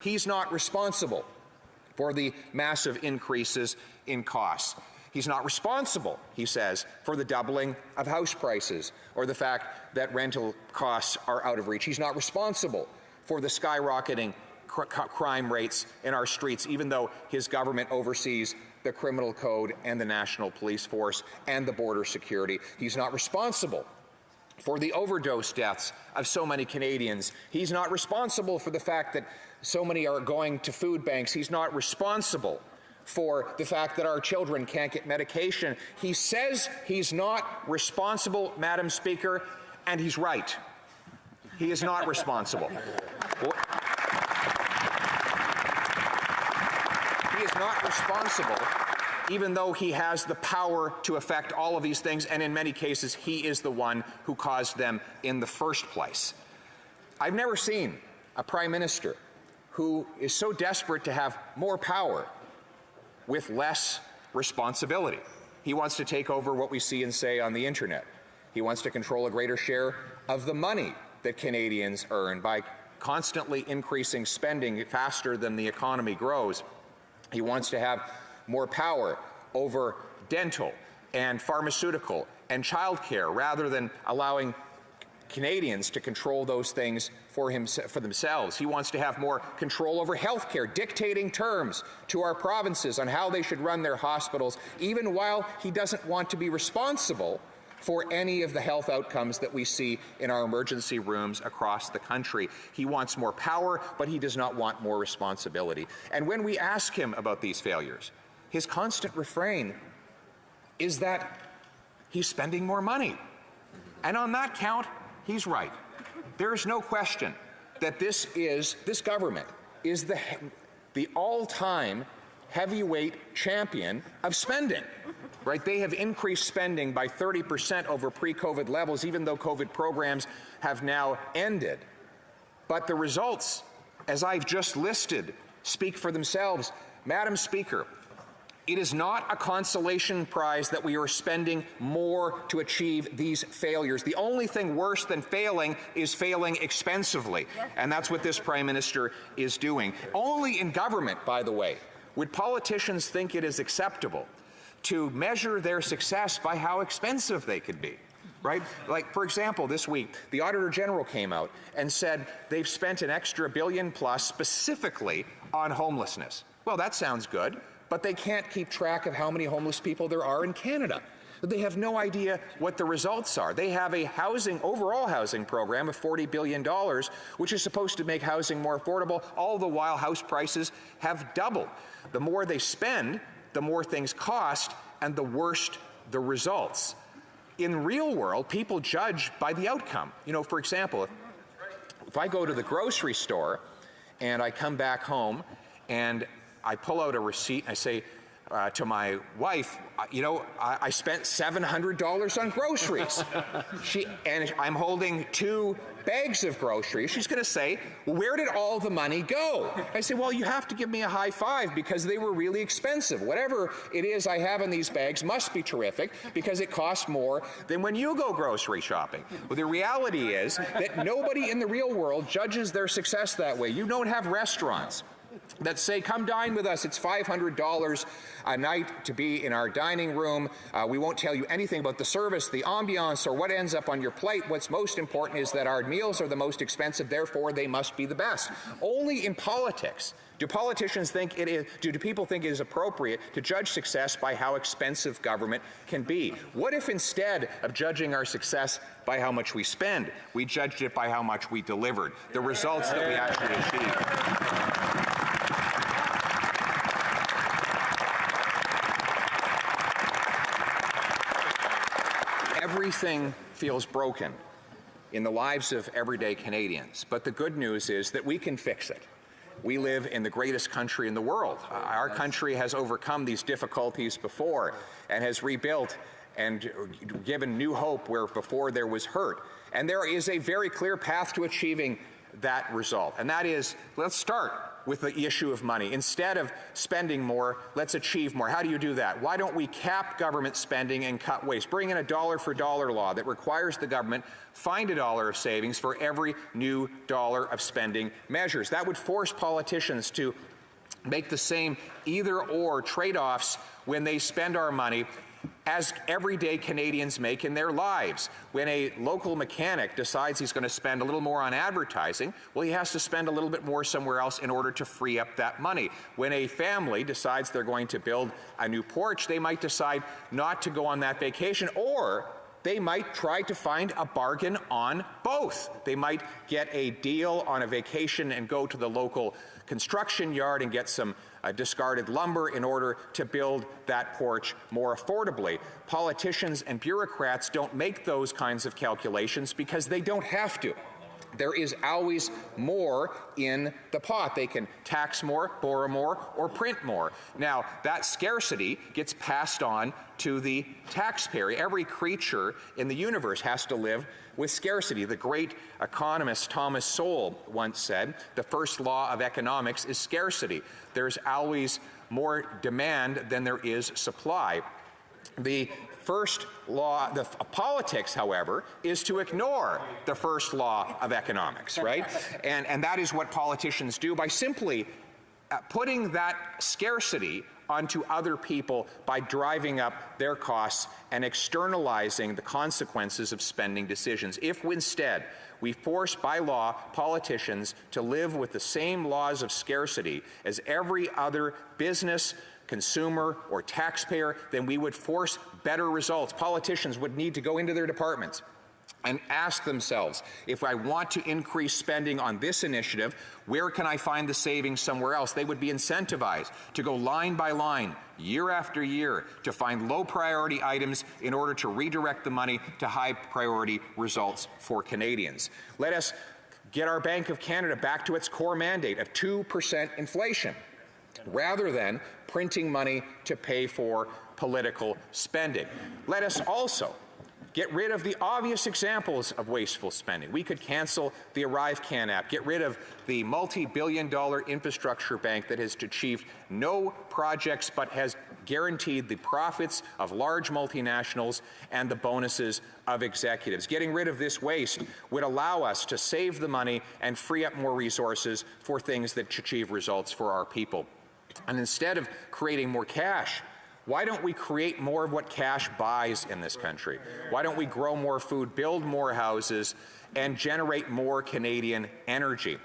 He's not responsible for the massive increases in costs. He's not responsible, he says, for the doubling of house prices or the fact that rental costs are out of reach. He's not responsible for the skyrocketing crime rates in our streets, even though his government oversees the criminal code and the national police force and the border security. He's not responsible for the overdose deaths of so many Canadians. He's not responsible for the fact that so many are going to food banks. He's not responsible for the fact that our children can't get medication. He says he's not responsible, Madam Speaker, and he's right. He is not responsible. He is not responsible, even though he has the power to affect all of these things, and in many cases, he is the one who caused them in the first place. I've never seen a Prime Minister who is so desperate to have more power with less responsibility. He wants to take over what we see and say on the internet. He wants to control a greater share of the money that Canadians earn by constantly increasing spending faster than the economy grows. He wants to have more power over dental and pharmaceutical and childcare rather than allowing Canadians to control those things for themselves. He wants to have more control over health care, dictating terms to our provinces on how they should run their hospitals, even while he doesn't want to be responsible for any of the health outcomes that we see in our emergency rooms across the country. He wants more power, but he does not want more responsibility. And when we ask him about these failures, his constant refrain is that he's spending more money. And on that count, he's right. There is no question that this government is the all-time heavyweight champion of spending. Right? They have increased spending by 30% over pre-COVID levels, even though COVID programs have now ended. But the results, as I've just listed, speak for themselves. Madam Speaker, it is not a consolation prize that we are spending more to achieve these failures. The only thing worse than failing is failing expensively, and that's what this Prime Minister is doing. Only in government, by the way, would politicians think it is acceptable to measure their success by how expensive they could be, right? Like, for example, this week, the Auditor General came out and said they've spent an extra $1 billion plus specifically on homelessness. Well, that sounds good, but they can't keep track of how many homeless people there are in Canada. They have no idea what the results are. They have a overall housing program of $40 billion, which is supposed to make housing more affordable, all the while house prices have doubled. The more they spend, the more things cost, and the worse the results. In the real world, people judge by the outcome. You know, for example, if I go to the grocery store and I come back home and I pull out a receipt and I say to my wife, you know, I spent $700 on groceries. And I'm holding 2 bags of groceries. She's going to say, well, where did all the money go? I say, well, you have to give me a high five because they were really expensive. Whatever it is I have in these bags must be terrific because it costs more than when you go grocery shopping. Well, the reality is that nobody in the real world judges their success that way. You don't have restaurants that say, come dine with us, it's $500 a night to be in our dining room. We won't tell you anything about the service, the ambiance, or what ends up on your plate. What's most important is that our meals are the most expensive, therefore they must be the best. Only in politics do politicians think do people think it is appropriate to judge success by how expensive government can be? What if instead of judging our success by how much we spend, we judged it by how much we delivered, the results that we actually achieved? Everything feels broken in the lives of everyday Canadians, but the good news is that we can fix it. We live in the greatest country in the world. Our country has overcome these difficulties before and has rebuilt and given new hope where before there was hurt. And there is a very clear path to achieving that result. And that is, let's start with the issue of money. Instead of spending more, let's achieve more. How do you do that? Why don't we cap government spending and cut waste? Bring in a dollar-for-dollar law that requires the government find $1 of savings for every new dollar of spending measures. That would force politicians to make the same either-or trade-offs when they spend our money as everyday Canadians make in their lives. When a local mechanic decides he's going to spend a little more on advertising, well, he has to spend a little bit more somewhere else in order to free up that money. When a family decides they're going to build a new porch, they might decide not to go on that vacation, or they might try to find a bargain on both. They might get a deal on a vacation and go to the local construction yard and get some discarded lumber in order to build that porch more affordably. Politicians and bureaucrats don't make those kinds of calculations because they don't have to. There is always more in the pot. They can tax more, borrow more, or print more. Now, that scarcity gets passed on to the taxpayer. Every creature in the universe has to live with scarcity. The great economist Thomas Sowell once said, the first law of economics is scarcity. There's always more demand than there is supply. The first law of politics, however, is to ignore the first law of economics, right? And that is what politicians do by simply putting that scarcity onto other people by driving up their costs and externalizing the consequences of spending decisions. If instead we force by law politicians to live with the same laws of scarcity as every other business, consumer, or taxpayer, then we would force better results. Politicians would need to go into their departments and ask themselves, if I want to increase spending on this initiative, where can I find the savings somewhere else? They would be incentivized to go line by line, year after year, to find low priority items in order to redirect the money to high priority results for Canadians. Let us get our Bank of Canada back to its core mandate of 2% inflation, rather than printing money to pay for political spending. Let us also get rid of the obvious examples of wasteful spending. We could cancel the ArriveCan app, get rid of the multi-billion-dollar infrastructure bank that has achieved no projects but has guaranteed the profits of large multinationals and the bonuses of executives. Getting rid of this waste would allow us to save the money and free up more resources for things that achieve results for our people. And instead of creating more cash, why don't we create more of what cash buys in this country? Why don't we grow more food, build more houses, and generate more Canadian energy?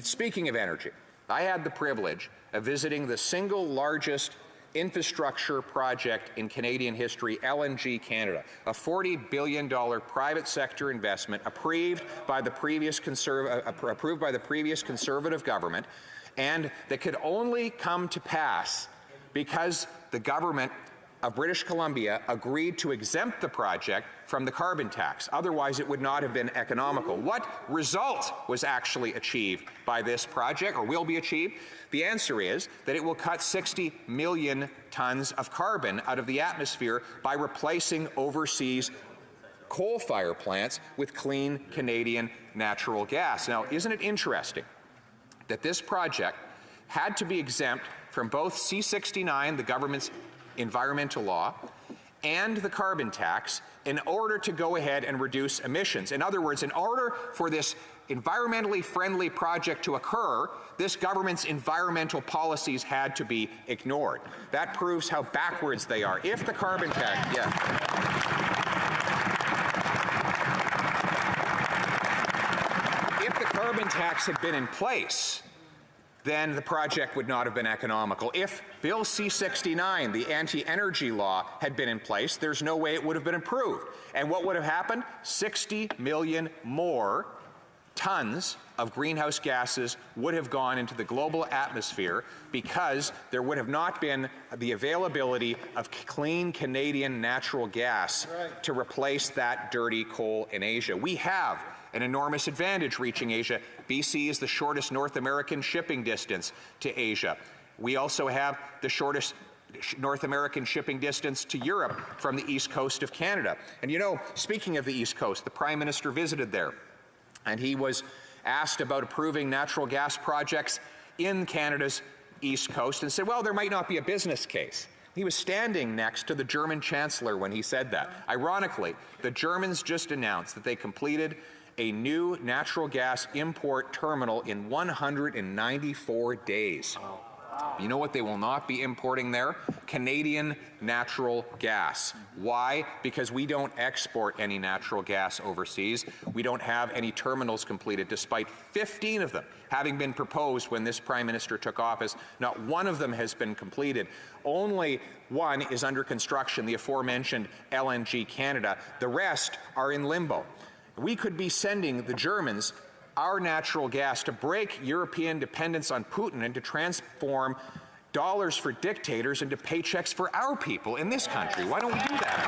Speaking of energy, I had the privilege of visiting the single largest infrastructure project in Canadian history, LNG Canada, a $40 billion private sector investment approved by the previous Conservative government, and that could only come to pass because the government of British Columbia agreed to exempt the project from the carbon tax. Otherwise, it would not have been economical. What result was actually achieved by this project, or will be achieved? The answer is that it will cut 60 million tons of carbon out of the atmosphere by replacing overseas coal-fired plants with clean Canadian natural gas. Now, isn't it interesting that this project had to be exempt from both C-69, the government's environmental law, and the carbon tax in order to go ahead and reduce emissions? In other words, in order for this environmentally friendly project to occur, this government's environmental policies had to be ignored. That proves how backwards they are. If the carbon tax, if the carbon tax had been in place, then the project would not have been economical. If Bill C-69, the anti-energy law, had been in place, there's no way it would have been approved. And what would have happened? 60 million more tons of greenhouse gases would have gone into the global atmosphere because there would have not been the availability of clean Canadian natural gas to replace that dirty coal in Asia. We have an enormous advantage reaching Asia. BC is the shortest North American shipping distance to Asia. We also have the shortest North American shipping distance to Europe from the east coast of Canada. And you know, speaking of the east coast, the Prime Minister visited there, and he was asked about approving natural gas projects in Canada's East Coast and said, well, there might not be a business case. He was standing next to the German Chancellor when he said that. Ironically, the Germans just announced that they completed a new natural gas import terminal in 194 days. You know what they will not be importing there? Canadian natural gas. Why? Because we don't export any natural gas overseas. We don't have any terminals completed, despite 15 of them having been proposed when this Prime Minister took office. Not one of them has been completed. Only one is under construction, the aforementioned LNG Canada. The rest are in limbo. We could be sending the Germans our natural gas to break European dependence on Putin and to transform dollars for dictators into paychecks for our people in this country. Why don't we do that?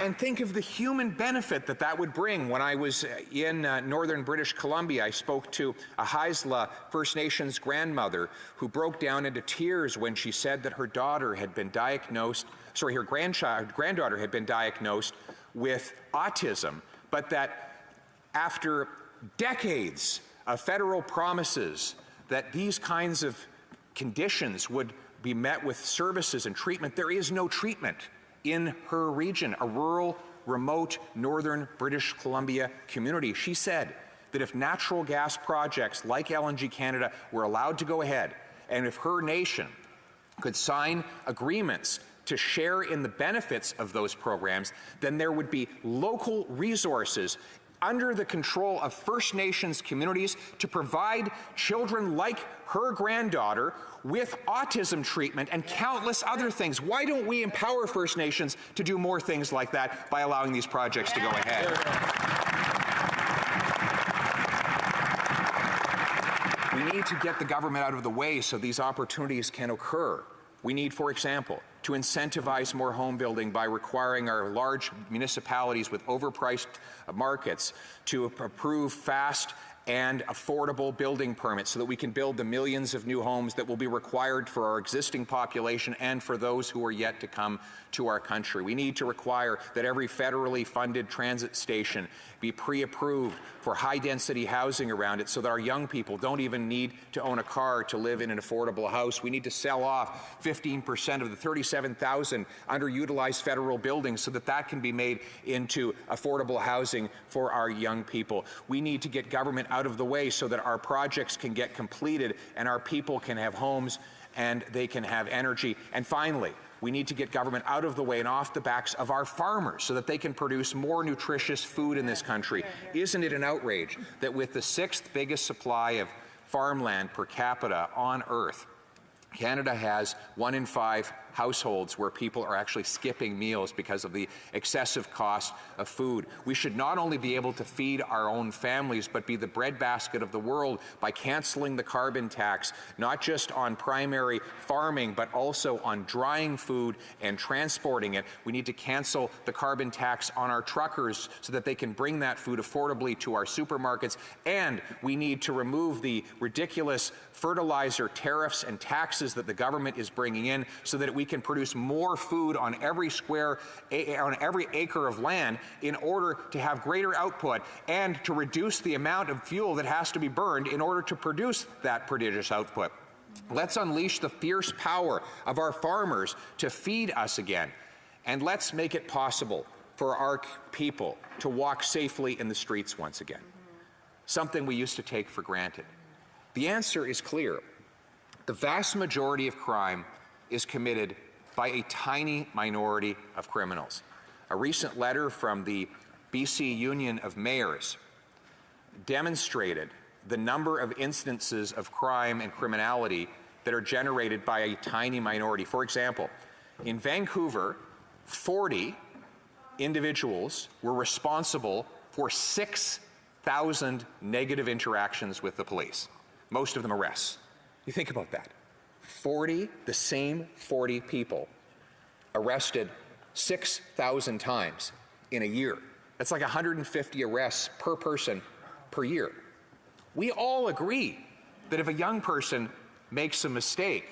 And think of the human benefit that that would bring. When I was in northern British Columbia, I spoke to a Haisla First Nations grandmother who broke down into tears when she said that her daughter had been diagnosed, her granddaughter had been diagnosed with autism, but that after decades of federal promises that these kinds of conditions would be met with services and treatment, there is no treatment in her region, a rural, remote, northern British Columbia community. She said that if natural gas projects like LNG Canada were allowed to go ahead, and if her nation could sign agreements to share in the benefits of those programs, then there would be local resources under the control of First Nations communities to provide children like her granddaughter with autism treatment and countless other things. Why don't we empower First Nations to do more things like that by allowing these projects to go ahead? We need to get the government out of the way so these opportunities can occur. We need, for example, to incentivize more home building by requiring our large municipalities with overpriced markets to approve fast and affordable building permits so that we can build the millions of new homes that will be required for our existing population and for those who are yet to come to our country. We need to require that every federally funded transit station be pre-approved for high-density housing around it so that our young people don't even need to own a car to live in an affordable house. We need to sell off 15% of the 37,000 underutilized federal buildings so that that can be made into affordable housing for our young people. We need to get government out of the way so that our projects can get completed and our people can have homes and they can have energy. And finally, we need to get government out of the way and off the backs of our farmers so that they can produce more nutritious food in this country. Isn't it an outrage that with the 6th biggest supply of farmland per capita on Earth, Canada has 1 in 5 households where people are actually skipping meals because of the excessive cost of food. We should not only be able to feed our own families, but be the breadbasket of the world by canceling the carbon tax, not just on primary farming, but also on drying food and transporting it. We need to cancel the carbon tax on our truckers so that they can bring that food affordably to our supermarkets. And we need to remove the ridiculous fertilizer tariffs and taxes that the government is bringing in so that we can produce more food on every acre of land in order to have greater output and to reduce the amount of fuel that has to be burned in order to produce that prodigious output. Let's unleash the fierce power of our farmers to feed us again. And let's make it possible for our people to walk safely in the streets once again. Something we used to take for granted. The answer is clear. The vast majority of crime is committed by a tiny minority of criminals. A recent letter from the BC Union of Mayors demonstrated the number of instances of crime and criminality that are generated by a tiny minority. For example, in Vancouver, 40 individuals were responsible for 6,000 negative interactions with the police, most of them arrests. You think about that. The same 40 people arrested 6,000 times in a year. That's like 150 arrests per person per year. We all agree that if a young person makes a mistake,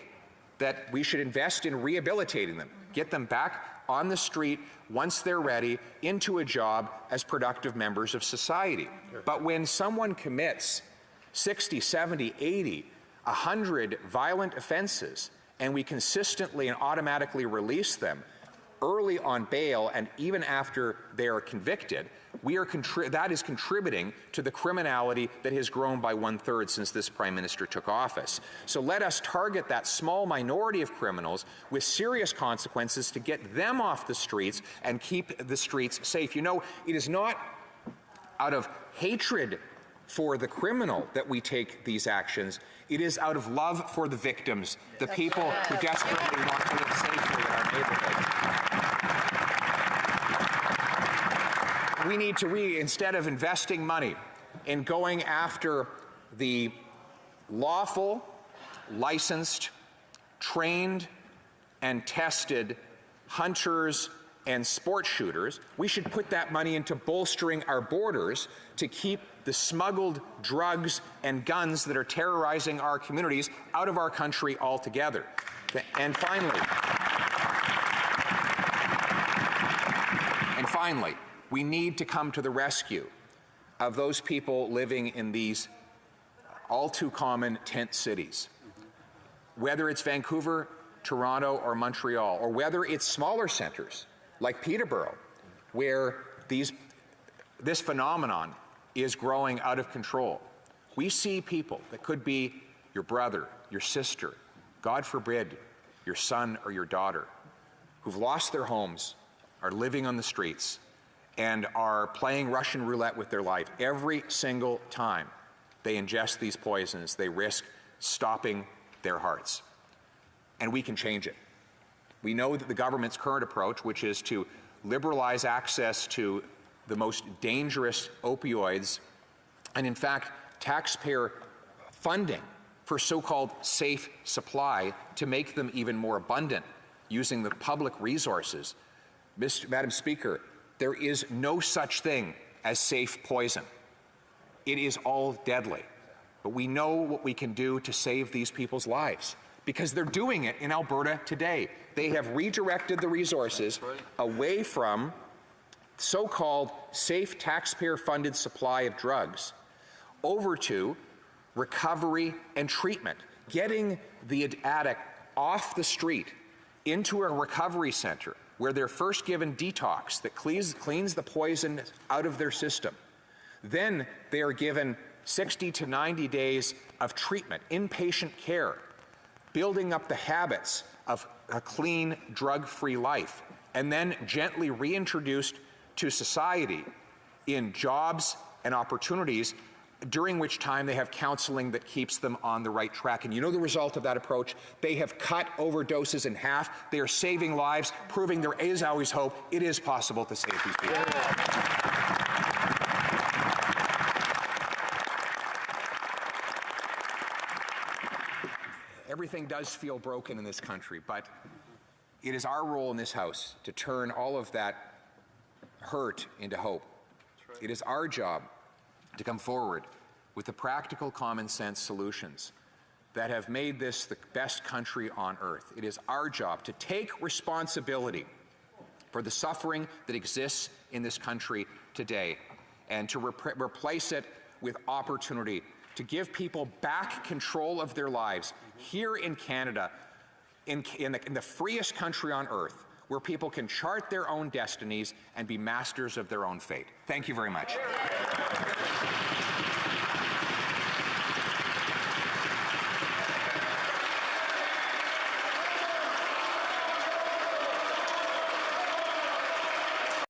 that we should invest in rehabilitating them, get them back on the street once they're ready into a job as productive members of society. But when someone commits 60, 70, 80, 100 violent offenses, and we consistently and automatically release them early on bail and even after they are convicted, that is contributing to the criminality that has grown by 1/3 since this Prime Minister took office. So let us target that small minority of criminals with serious consequences to get them off the streets and keep the streets safe. You know, it is not out of hatred for the criminal that we take these actions. It is out of love for the victims, the people who desperately want to live safely in our neighborhoods. We need to instead of investing money in going after the lawful, licensed, trained, and tested hunters and sport shooters, we should put that money into bolstering our borders to keep the smuggled drugs and guns that are terrorizing our communities out of our country altogether. And finally, we need to come to the rescue of those people living in these all too common tent cities. Whether it's Vancouver, Toronto, or Montreal, or whether it's smaller centers like Peterborough, where this phenomenon is growing out of control. We see people that could be your brother, your sister, God forbid, your son or your daughter, who've lost their homes, are living on the streets, and are playing Russian roulette with their life. Every single time they ingest these poisons, they risk stopping their hearts. And we can change it. We know that the government's current approach, which is to liberalize access to the most dangerous opioids, and in fact, taxpayer funding for so-called safe supply to make them even more abundant using the public resources. Madam Speaker, there is no such thing as safe poison. It is all deadly. But we know what we can do to save these people's lives, because they're doing it in Alberta today. They have redirected the resources away from so-called safe taxpayer-funded supply of drugs over to recovery and treatment, getting the addict off the street into a recovery center where they're first given detox that cleans the poison out of their system. Then they are given 60 to 90 days of treatment, inpatient care, building up the habits of a clean, drug-free life, and then gently reintroduced to society in jobs and opportunities, during which time they have counseling that keeps them on the right track. And you know the result of that approach? They have cut overdoses in half. They are saving lives, proving there is always hope. It is possible to save these people. Everything does feel broken in this country, but it is our role in this House to turn all of that hurt into hope. It is our job to come forward with the practical common sense solutions that have made this the best country on earth. It is our job to take responsibility for the suffering that exists in this country today and to replace it with opportunity, to give people back control of their lives here in Canada, in the freest country on earth, where people can chart their own destinies and be masters of their own fate. Thank you very much.